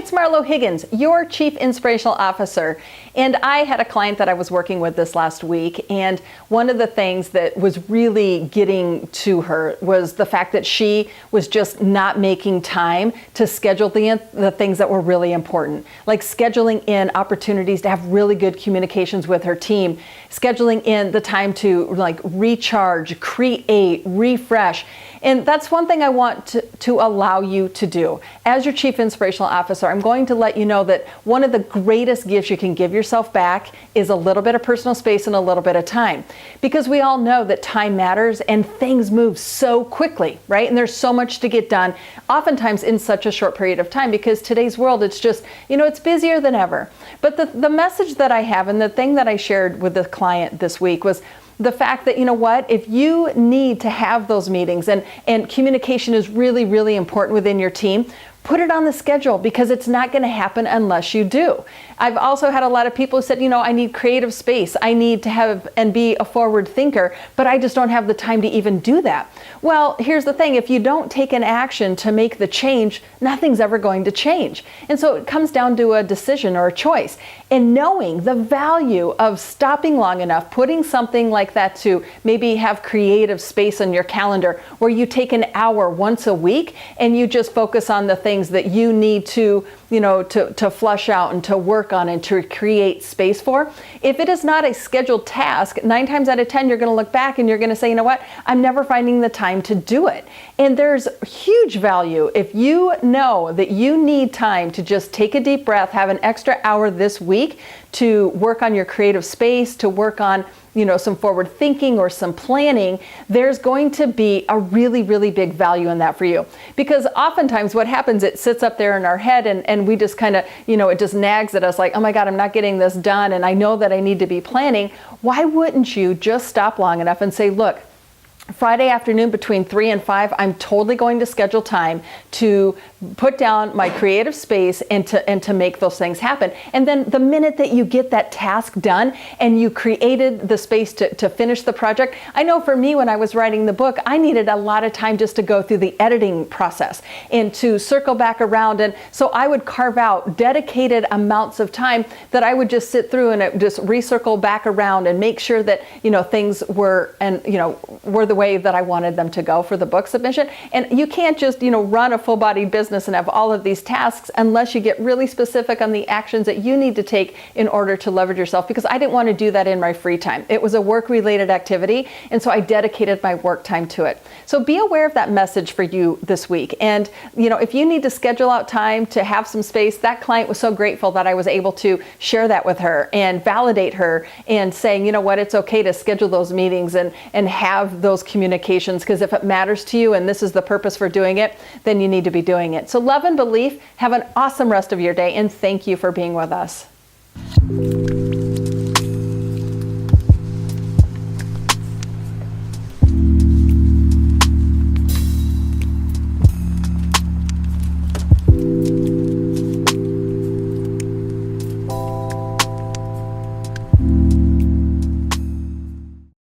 it's Marlo Higgins, your Chief Inspirational Officer. And I had a client that I was working with this last week, and one of the things that was really getting to her was the fact that she was just not making time to schedule the things that were really important, like scheduling in opportunities to have really good communications with her team, scheduling in the time to like recharge, create, refresh. And that's one thing I want to allow you to do. As your Chief Inspirational Officer, I'm going to let you know that one of the greatest gifts you can give yourself back is a little bit of personal space and a little bit of time. Because we all know that time matters and things move so quickly, right? And there's so much to get done, oftentimes in such a short period of time, because today's world, it's just, it's busier than ever. But the message that I have and the thing that I shared with the client this week was the fact that, if you need to have those meetings and communication is really, really important within your team, put it on the schedule, because it's not going to happen unless you do. I've also had a lot of people who said, I need creative space. I need to have and be a forward thinker, but I just don't have the time to even do that. Well, here's the thing. If you don't take an action to make the change, nothing's ever going to change. And so it comes down to a decision or a choice. And knowing the value of stopping long enough, putting something like that to maybe have creative space on your calendar where you take an hour once a week and you just focus on the things that you need to flush out and to work on and to create space for. If it is not a scheduled task, 9 times out of 10, you're going to look back and you're going to say, I'm never finding the time to do it. And there's huge value if you know that you need time to just take a deep breath, have an extra hour this week to work on your creative space, to work on some forward thinking or some planning. There's going to be a really, really big value in that for you. Because oftentimes what happens, it sits up there in our head and we just kind of, it just nags at us like, oh my God, I'm not getting this done. And I know that I need to be planning. Why wouldn't you just stop long enough and say, look, Friday afternoon between 3 and 5, I'm totally going to schedule time to put down my creative space and to make those things happen. And then the minute that you get that task done and you created the space to finish the project, I know for me when I was writing the book, I needed a lot of time just to go through the editing process and to circle back around. And so I would carve out dedicated amounts of time that I would just sit through and just recircle back around and make sure that, things were the way that I wanted them to go for the book submission. And you can't just, run a full-bodied business and have all of these tasks unless you get really specific on the actions that you need to take in order to leverage yourself, because I didn't want to do that in my free time. It was a work-related activity, and so I dedicated my work time to it. So be aware of that message for you this week. And, if you need to schedule out time to have some space, that client was so grateful that I was able to share that with her and validate her and saying, it's okay to schedule those meetings and have those communications, because if it matters to you and this is the purpose for doing it, then you need to be doing it. So love and belief, have an awesome rest of your day, and thank you for being with us.